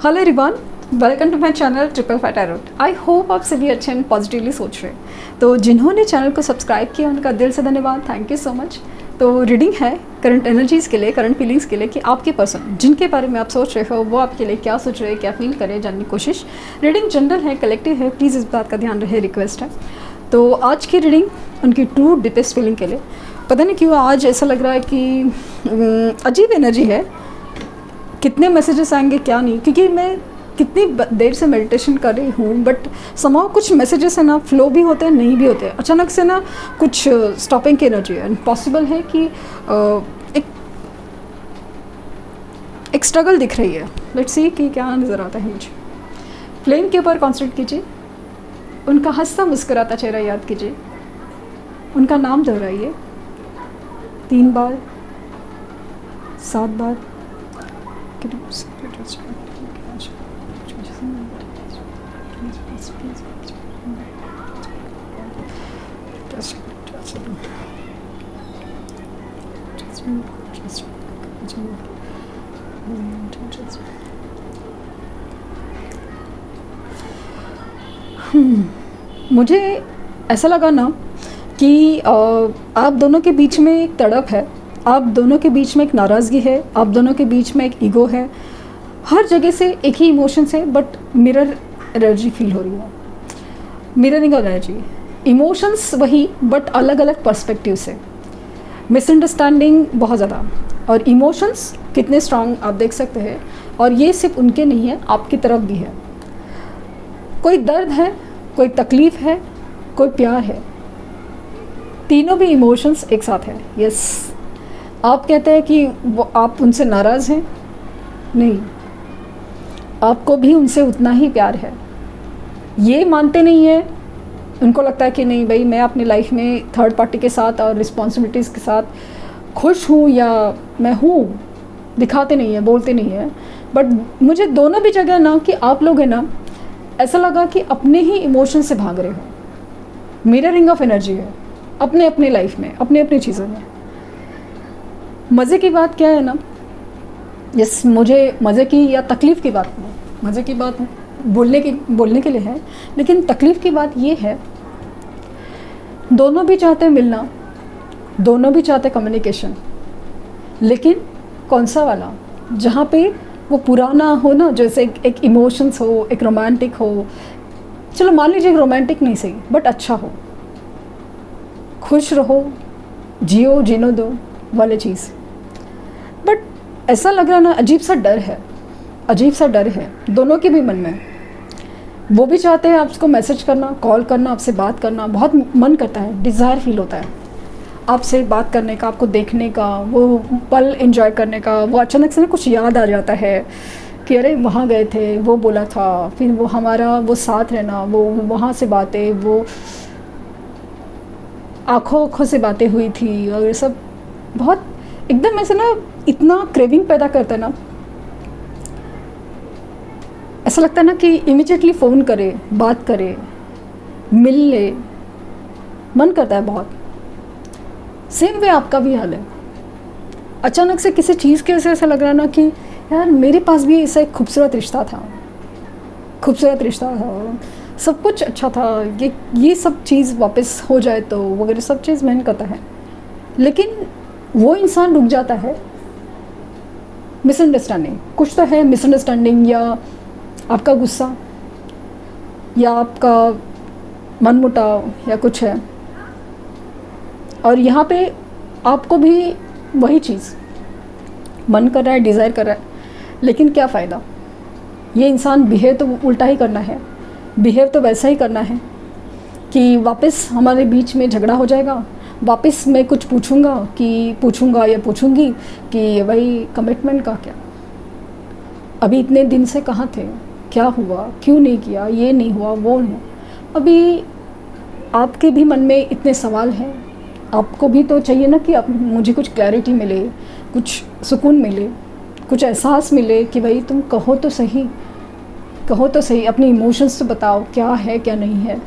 Hello everyone, welcome to my channel triple five tarot. I hope आप सभी अच्छे and positively सोच रहे हैं। तो जिन्होंने चैनल को सब्सक्राइब किया उनका दिल से धन्यवाद, थैंक यू सो मच। तो रीडिंग है करंट एनर्जीज़ के लिए, करंट फीलिंग्स के लिए कि आपके पर्सन जिनके बारे में आप सोच रहे हो वो आपके लिए क्या सोच रहे हैं, क्या फील करें, जानने की कोशिश। रीडिंग जनरल है, कलेक्टिव है, प्लीज़ इस बात का ध्यान रहे, रिक्वेस्ट है। तो आज की रीडिंग उनकी ट्रू डीपेस्ट फीलिंग के लिए। पता नहीं क्यों आज ऐसा लग रहा है कि अजीब एनर्जी है, कितने मैसेजेस आएंगे क्या नहीं, क्योंकि मैं कितनी देर से मेडिटेशन कर रही हूँ बट समाव कुछ मैसेजेस है ना फ्लो भी होते हैं, नहीं भी होते हैं। अचानक से ना कुछ स्टॉपिंग की एनर्जी है। पॉसिबल है कि एक स्ट्रगल दिख रही है। लेट्स सी कि क्या नज़र आता है मुझे। फ्लेम के ऊपर कॉन्सेंट्रेट कीजिए, उनका हंसता मुस्कुराता चेहरा याद कीजिए, उनका नाम दोहराइए 3 बार 7 बार। मुझे ऐसा लगा ना कि आप दोनों के बीच में एक तड़प है, आप दोनों के बीच में एक नाराज़गी है, आप दोनों के बीच में एक ईगो है। हर जगह से एक ही इमोशंस है बट मिरर एनर्जी फील हो रही है, मिररिंग एनर्जी। इमोशंस वही बट अलग अलग पर्सपेक्टिव से। मिसअंडरस्टैंडिंग बहुत ज़्यादा और इमोशंस कितने स्ट्रांग आप देख सकते हैं। और ये सिर्फ उनके नहीं है, आपकी तरफ भी है। कोई दर्द है, कोई तकलीफ़ है, कोई प्यार है, तीनों भी इमोशंस एक साथ है। यस, आप कहते हैं कि वो आप उनसे नाराज़ हैं, नहीं, आपको भी उनसे उतना ही प्यार है। ये मानते नहीं है, उनको लगता है कि नहीं भाई मैं अपनी लाइफ में थर्ड पार्टी के साथ और रिस्पॉन्सिबिलिटीज़ के साथ खुश हूँ या मैं हूँ, दिखाते नहीं है, बोलते नहीं है। बट मुझे दोनों भी जगह ना कि आप लोग है ना, ऐसा लगा कि अपने ही इमोशन से भाग रहे हो। मिररिंग ऑफ एनर्जी है अपने अपने लाइफ में, अपनी अपनी चीज़ों में। मज़े की बात क्या है ना, यस, मुझे मज़े की या तकलीफ़ की बात नहीं, मज़े की बात बोलने के लिए है, लेकिन तकलीफ़ की बात ये है दोनों भी चाहते मिलना, दोनों भी चाहते कम्युनिकेशन, लेकिन कौन सा वाला, जहाँ पे वो पुराना हो ना, जैसे एक इमोशंस हो, एक रोमांटिक हो। चलो मान लीजिए रोमांटिक नहीं सही बट अच्छा हो, खुश रहो, जियो जीनो दो वाले चीज़। बट ऐसा लग रहा ना अजीब सा डर है, अजीब सा डर है दोनों के भी मन में। वो भी चाहते हैं आपको मैसेज करना, कॉल करना, आपसे बात करना, बहुत मन करता है, डिज़ायर फील होता है आपसे बात करने का, आपको देखने का, वो पल एंजॉय करने का। वो अचानक से ना कुछ याद आ जाता है कि अरे वहाँ गए थे, वो बोला था, फिर वो हमारा वो साथ रहना, वो वहाँ से बातें, वो आँखों आँखों से बातें हुई थी और ये सब बहुत एकदम ऐसे ना इतना क्रेविंग पैदा करता है ना। ऐसा लगता है ना कि इमीडिएटली फ़ोन करे, बात करे, मिल ले, मन करता है बहुत। सेम वे आपका भी हाल है। अचानक से किसी चीज़ के वजह से ऐसा लग रहा है ना कि यार मेरे पास भी ऐसा एक खूबसूरत रिश्ता था, खूबसूरत रिश्ता था, सब कुछ अच्छा था, ये सब चीज़ वापस हो जाए तो वगैरह सब चीज़ मन करता है। लेकिन वो इंसान रुक जाता है। मिसअंडरस्टैंडिंग कुछ तो है, मिसअंडरस्टैंडिंग या आपका गुस्सा या आपका मनमुटाव या कुछ है। और यहाँ पे आपको भी वही चीज़ मन कर रहा है, डिज़ायर कर रहा है, लेकिन क्या फ़ायदा। ये इंसान बिहेव तो उल्टा ही करना है, बिहेव तो वैसा ही करना है कि वापस हमारे बीच में झगड़ा हो जाएगा, वापस मैं कुछ पूछूंगा या पूछूंगी कि भाई कमिटमेंट का क्या, अभी इतने दिन से कहाँ थे, क्या हुआ, क्यों नहीं किया, ये नहीं हुआ, वो नहीं। अभी आपके भी मन में इतने सवाल हैं, आपको भी तो चाहिए ना कि अब मुझे कुछ क्लैरिटी मिले, कुछ सुकून मिले, कुछ एहसास मिले कि भाई तुम कहो तो सही, कहो तो सही, अपने इमोशंस तो बताओ, क्या है क्या नहीं है।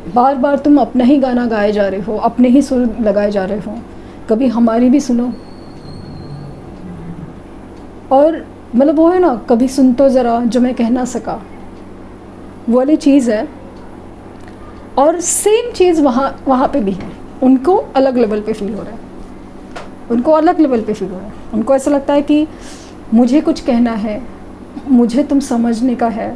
बार बार तुम अपना ही गाना गाए जा रहे हो, अपने ही सुर लगाए जा रहे हो, कभी हमारी भी सुनो। और मतलब वो है ना, कभी सुन तो ज़रा जो मैं कह ना सका, वो वाली चीज़ है। और सेम चीज़ वहाँ पे भी है, उनको अलग लेवल पे फील हो रहा है, उनको अलग लेवल पे फील हो रहा है। उनको ऐसा लगता है कि मुझे कुछ कहना है, मुझे तुम समझने का है,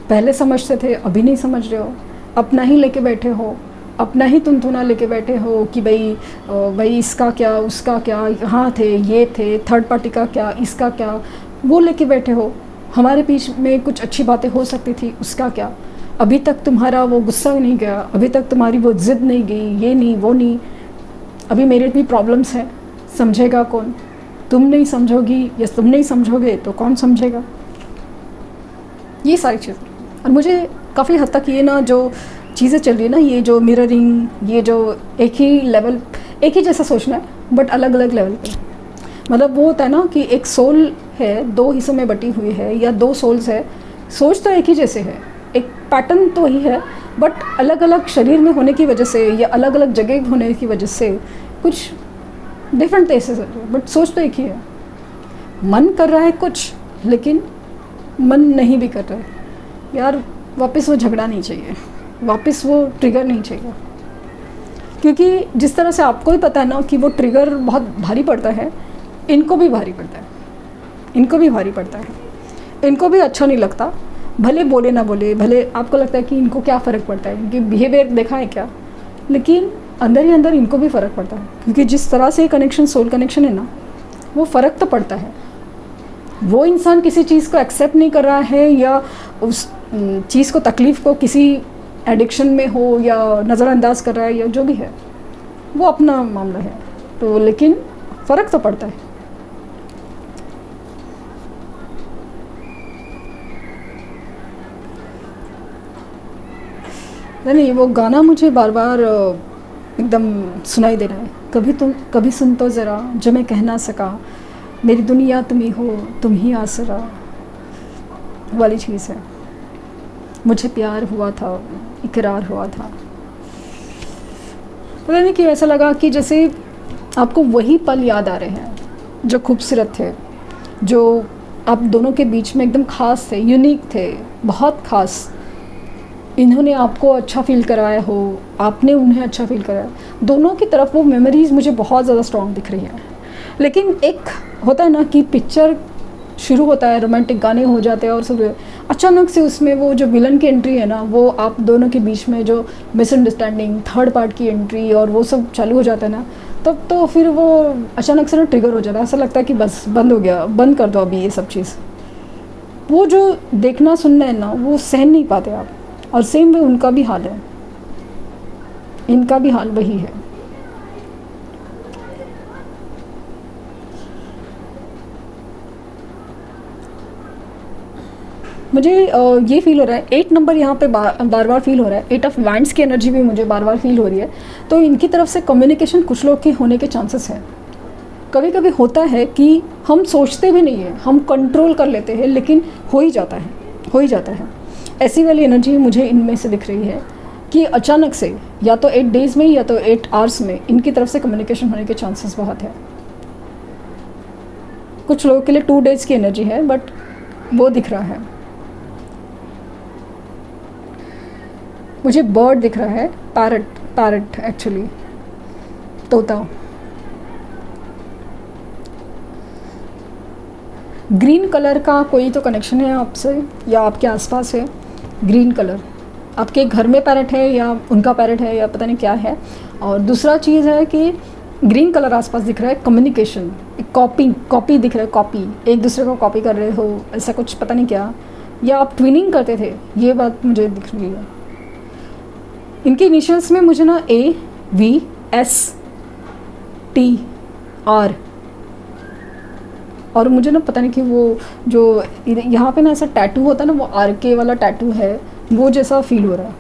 पहले समझते थे अभी नहीं समझ रहे हो, अपना ही लेके बैठे हो, अपना ही तुनतुना लेके बैठे हो कि भाई इसका क्या, उसका क्या, यहाँ थे, ये थे, थर्ड पार्टी का क्या, इसका क्या, वो लेके बैठे हो। हमारे बीच में कुछ अच्छी बातें हो सकती थी, उसका क्या, अभी तक तुम्हारा वो गुस्सा नहीं गया, अभी तक तुम्हारी वो ज़िद नहीं गई, ये नहीं वो नहीं, अभी मेरे भी प्रॉब्लम्स हैं, समझेगा कौन, तुम नहीं समझोगी या तुम नहीं समझोगे तो कौन समझेगा। ये सारी चीज़ें। और मुझे काफ़ी हद तक ये ना जो चीज़ें चल रही है ना, ये जो मिररिंग, ये जो एक ही लेवल, एक ही जैसा सोचना है बट अलग अलग लेवल पे, मतलब वो होता है ना कि एक सोल है, दो हिस्सों में बटी हुई है, या दो सोल्स है, सोच तो एक ही जैसे है, एक पैटर्न तो ही है, बट अलग अलग शरीर में होने की वजह से या अलग अलग जगह होने की वजह से कुछ डिफरेंट केसेस है, बट सोच तो एक ही है। मन कर रहा है कुछ, लेकिन मन नहीं भी कर रहा है। यार वापस वो झगड़ा नहीं चाहिए, वापस वो ट्रिगर नहीं चाहिए, क्योंकि जिस तरह से आपको ही पता है ना कि वो ट्रिगर बहुत भारी पड़ता है, इनको भी भारी पड़ता है, इनको भी भारी पड़ता है, इनको भी अच्छा नहीं लगता। भले बोले ना बोले, भले आपको लगता है कि इनको क्या फ़र्क पड़ता है, इनकी बिहेवियर देखा है क्या, लेकिन अंदर ही अंदर इनको भी फ़र्क पड़ता है, क्योंकि जिस तरह से कनेक्शन सोल कनेक्शन है ना, वो फ़र्क तो पड़ता है। वो इंसान किसी चीज़ को एक्सेप्ट नहीं कर रहा है, या उस चीज़ को, तकलीफ़ को किसी एडिक्शन में हो या नज़रअंदाज कर रहा है, या जो भी है, वो अपना मामला है, तो लेकिन फ़र्क तो पड़ता है। नहीं, वो गाना मुझे बार बार एकदम सुनाई दे रहा है, कभी सुन तो ज़रा जो मैं कह ना सका, मेरी दुनिया तुम ही हो, तुम ही आसरा, वाली चीज़ है। मुझे प्यार हुआ था, इकरार हुआ था, पता नहीं कि ऐसा लगा कि जैसे आपको वही पल याद आ रहे हैं जो खूबसूरत थे, जो आप दोनों के बीच में एकदम ख़ास थे, यूनिक थे, बहुत ख़ास। इन्होंने आपको अच्छा फ़ील कराया हो, आपने उन्हें अच्छा फ़ील कराया, दोनों की तरफ वो मेमोरीज़ मुझे बहुत ज़्यादा स्ट्रॉन्ग दिख रही है। लेकिन एक होता है ना कि पिक्चर शुरू होता है, रोमांटिक गाने हो जाते हैं और सब, अचानक से उसमें वो जो विलन की एंट्री है ना, वो आप दोनों के बीच में जो मिसअंडरस्टैंडिंग, थर्ड पार्ट की एंट्री और वो सब चालू हो जाता है ना, तब तो फिर वो अचानक से ना ट्रिगर हो जाता है, ऐसा लगता है कि बस बंद हो गया, बंद कर दो अभी ये सब चीज़। वो जो देखना सुनना है ना, वो सहन नहीं पाते आप। और सेम वे उनका भी हाल है, इनका भी हाल वही है। मुझे ये फील हो रहा है, 8 नंबर यहाँ पे बार बार फील हो रहा है, 8 ऑफ वैंड्स की एनर्जी भी मुझे बार बार फील हो रही है। तो इनकी तरफ से कम्युनिकेशन कुछ लोग के होने के चांसेस हैं। कभी कभी होता है कि हम सोचते भी नहीं हैं, हम कंट्रोल कर लेते हैं, लेकिन हो ही जाता है, हो ही जाता है। ऐसी वाली एनर्जी मुझे इनमें से दिख रही है कि अचानक से या तो 8 डेज़ में या तो 8 आवर्स में इनकी तरफ से कम्युनिकेशन होने के चांसेस बहुत है। कुछ लोगों के लिए 2 डेज़ की एनर्जी है, बट वो दिख रहा है। मुझे बर्ड दिख रहा है, पैरट एक्चुअली, तोता। ग्रीन कलर का कोई तो कनेक्शन है आपसे या आपके आसपास है। ग्रीन कलर आपके घर में पैरट है या उनका पैरट है या पता नहीं क्या है। और दूसरा चीज़ है कि ग्रीन कलर आसपास दिख रहा है, कम्युनिकेशन, एक कॉपी दिख रहा है, कॉपी, एक दूसरे को कॉपी कर रहे हो, ऐसा कुछ पता नहीं क्या, या आप ट्विनिंग करते थे, ये बात मुझे दिख रही है। इनके इनिशियल्स में मुझे ना AVSTR, और मुझे ना पता नहीं कि वो जो यहाँ पे ना ऐसा टैटू होता है ना, वो RK वाला टैटू है, वो जैसा फील हो रहा है।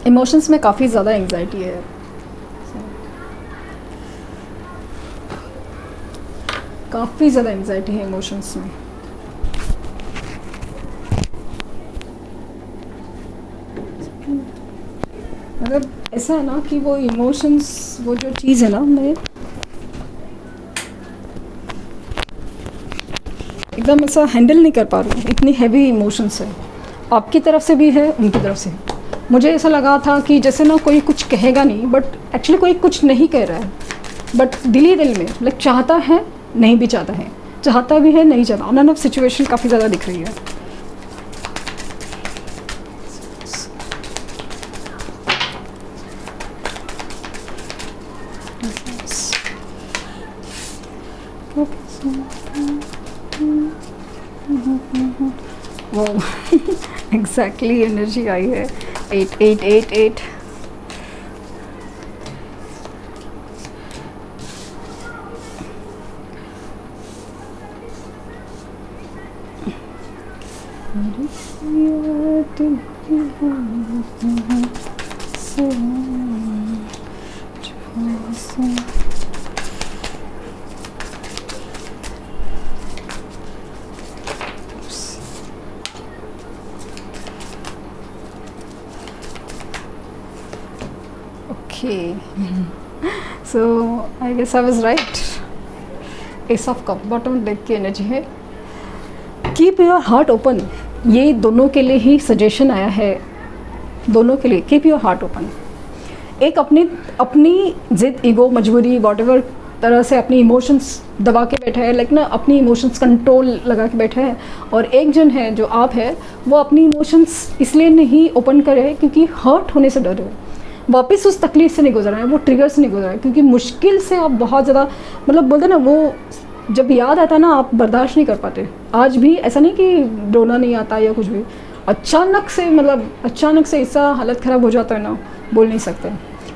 इमोशंस में काफ़ी ज़्यादा एंग्जाइटी है, काफ़ी ज़्यादा एंग्जाइटी है इमोशंस में। मतलब ऐसा है ना कि वो इमोशंस, वो जो चीज़ है ना, मैं एकदम ऐसा हैंडल नहीं कर पा रही हूँ, इतनी हैवी इमोशंस है, आपकी तरफ से भी है, उनकी तरफ से। मुझे ऐसा लगा था कि जैसे ना कोई कुछ कहेगा नहीं, बट एक्चुअली कोई कुछ नहीं कह रहा है, बट दिल ही दिल में लाइक चाहता है, नहीं भी चाहता है, चाहता भी है, नहीं चाहता। ऑन एंड ऑफ सिचुएशन काफ़ी ज़्यादा दिख रही है। वो एग्जैक्टली एनर्जी आई है 8888। Okay, so I guess I was right. Ace of Cup bottom deck की एनर्जी है। कीप योर हार्ट ओपन, ये दोनों के लिए ही सजेशन आया है, दोनों के लिए। Keep your heart open. एक अपनी जिद, ईगो, मजबूरी, वॉट तरह से अपनी इमोशंस दबा के बैठा है, लाइक ना अपनी इमोशंस कंट्रोल लगा के बैठा है। और एक जन है जो आप है, वो अपनी इमोशंस इसलिए नहीं ओपन करे क्योंकि हर्ट होने से डर है, वापस उस तकलीफ से नहीं गुजरा है, वो ट्रिगर से नहीं गुजरा है, क्योंकि मुश्किल से आप बहुत ज़्यादा, मतलब बोलते ना, वो जब याद आता ना आप बर्दाश्त नहीं कर पाते। आज भी ऐसा नहीं कि रोना नहीं आता या कुछ भी, अचानक से, मतलब अचानक से ऐसा हालत ख़राब हो जाता है ना, बोल नहीं सकते।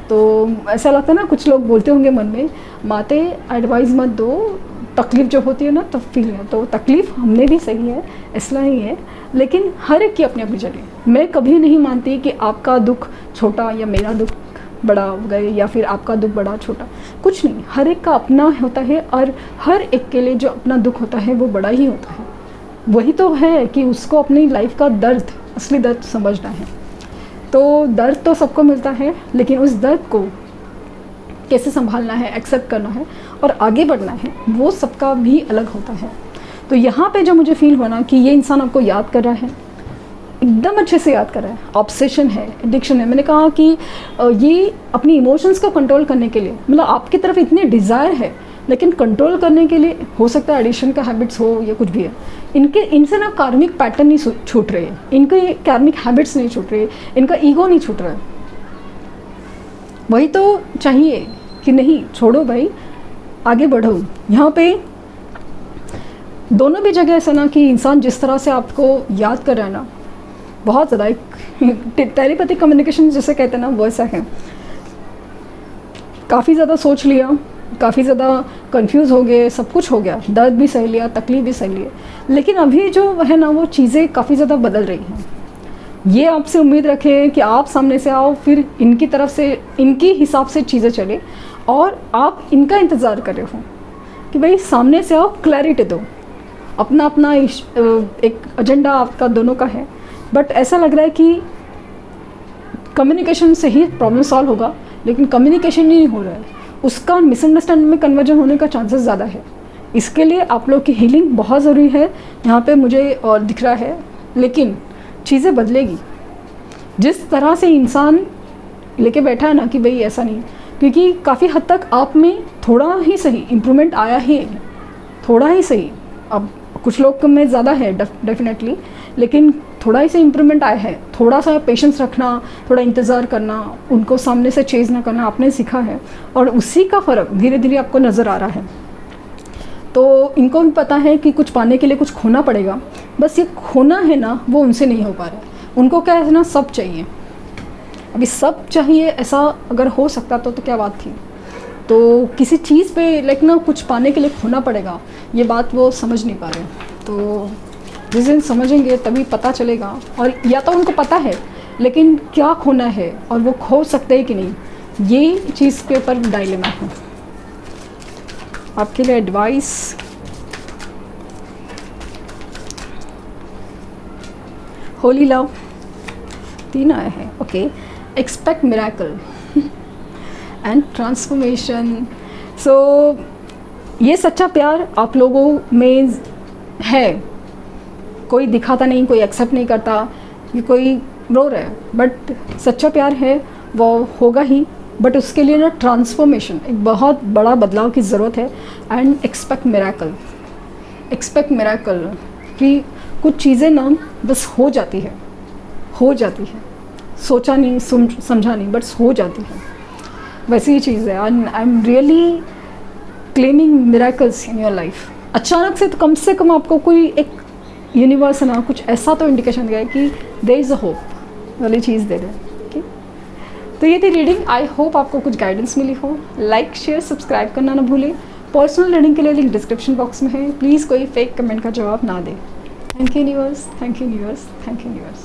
तो ऐसा लगता है ना, कुछ लोग बोलते होंगे मन में, माते एडवाइस मत दो, तकलीफ़ जो होती है ना तब फील है। तो तकलीफ़ हमने भी सही है, इसलिए ही है, लेकिन हर एक की अपनी अपनी जगह। मैं कभी नहीं मानती कि आपका दुख छोटा या मेरा दुख बड़ा हो गए, या फिर आपका दुख बड़ा छोटा, कुछ नहीं। हर एक का अपना होता है, और हर एक के लिए जो अपना दुख होता है वो बड़ा ही होता है। वही तो है कि उसको अपनी लाइफ का दर्द, असली दर्द समझना है। तो दर्द तो सबको मिलता है, लेकिन उस दर्द को कैसे संभालना है, एक्सेप्ट करना है और आगे बढ़ना है, वो सबका भी अलग होता है। तो यहाँ पे जो मुझे फील हुआ ना कि ये इंसान आपको याद कर रहा है, एकदम अच्छे से याद कर रहा है, ऑब्सेशन है, एडिक्शन है। मैंने कहा कि ये अपनी इमोशंस को कंट्रोल करने के लिए, मतलब आपकी तरफ इतनी डिज़ायर है, लेकिन कंट्रोल करने के लिए हो सकता है एडिक्शन का हैबिट्स हो या कुछ भी है, इनसे ना कार्मिक पैटर्न नहीं छूट रहे, इनके कार्मिक हैबिट्स नहीं छूट रहे, इनका ईगो नहीं छूट रहा है। वही तो चाहिए कि नहीं, छोड़ो भाई, आगे बढ़ो। यहाँ पे दोनों भी जगह ऐसा ना कि इंसान जिस तरह से आपको याद कर रहा है ना, बहुत ज़्यादा एक टेलीपैथिक कम्युनिकेशन जिसे कहते हैं ना, वो ऐसा है। काफ़ी ज़्यादा सोच लिया, काफ़ी ज़्यादा कंफ्यूज हो गए, सब कुछ हो गया, दर्द भी सह लिया, तकलीफ भी सह लिया, लेकिन अभी जो है ना वो चीज़ें काफ़ी ज़्यादा बदल रही हैं। ये आपसे उम्मीद रखें कि आप सामने से आओ, फिर इनकी तरफ से, इनकी हिसाब से चीज़ें चले, और आप इनका इंतज़ार कर रहे हो कि भाई सामने से आओ, क्लैरिटी दो। अपना अपना एक एजेंडा आपका दोनों का है, बट ऐसा लग रहा है कि कम्युनिकेशन से ही प्रॉब्लम सॉल्व होगा, लेकिन कम्युनिकेशन ही नहीं हो रहा है, उसका मिसअंडरस्टैंडिंग में कन्वर्जन होने का चांसेस ज़्यादा है। इसके लिए आप लोग की हीलिंग बहुत ज़रूरी है, यहाँ पे मुझे और दिख रहा है। लेकिन चीज़ें बदलेगी, जिस तरह से इंसान लेके बैठा है ना कि भाई ऐसा नहीं, क्योंकि काफ़ी हद तक आप में थोड़ा ही सही इम्प्रूवमेंट आया ही है, थोड़ा ही सही। अब कुछ लोग में ज़्यादा है डेफिनेटली, लेकिन थोड़ा ही से इम्प्रूवमेंट आया है। थोड़ा सा पेशेंस रखना, थोड़ा इंतज़ार करना, उनको सामने से चेज़ ना करना आपने सीखा है, और उसी का फ़र्क धीरे धीरे आपको नज़र आ रहा है। तो इनको भी पता है कि कुछ पाने के लिए कुछ खोना पड़ेगा, बस ये खोना है ना वो उनसे नहीं हो पा रहा है। उनको क्या है ना, सब चाहिए। अभी सब चाहिए, ऐसा अगर हो सकता तो क्या बात थी। तो किसी चीज़ पे लाइक ना कुछ पाने के लिए खोना पड़ेगा, ये बात वो समझ नहीं पा रहे। तो जिस दिन समझेंगे तभी पता चलेगा, और या तो उनको पता है लेकिन क्या खोना है और वो खो सकते हैं कि नहीं, ये चीज़ के ऊपर डायलेमा है। आपके लिए एडवाइस, होली लव, 3 आए हैं, okay. Expect miracle and transformation. So ये सच्चा प्यार आप लोगों में है, कोई दिखाता नहीं, कोई एक्सेप्ट नहीं करता, ये कोई रो रहा है, बट सच्चा प्यार है वो होगा ही, बट उसके लिए ना ट्रांसफॉर्मेशन, एक बहुत बड़ा बदलाव की ज़रूरत है। And expect miracle, expect miracle कि कुछ चीज़ें ना बस हो जाती है, हो जाती है, सोचा नहीं, समझा नहीं, बट हो जाती है, वैसी ही चीज़ है। And I am really claiming miracles in your life. अचानक से कम आपको कोई एक यूनिवर्स है ना, कुछ ऐसा तो इंडिकेशन दिया है कि देयर इज़ अ होप वाली चीज़ दे दे। ठीक, तो ये थी रीडिंग। आई होप आपको कुछ गाइडेंस मिली हो। लाइक शेयर सब्सक्राइब करना ना भूलें। पर्सनल रीडिंग के लिए लिंक डिस्क्रिप्शन बॉक्स में है। प्लीज़ कोई फेक कमेंट का जवाब ना दें। Thank you universe, thank you universe, thank you universe.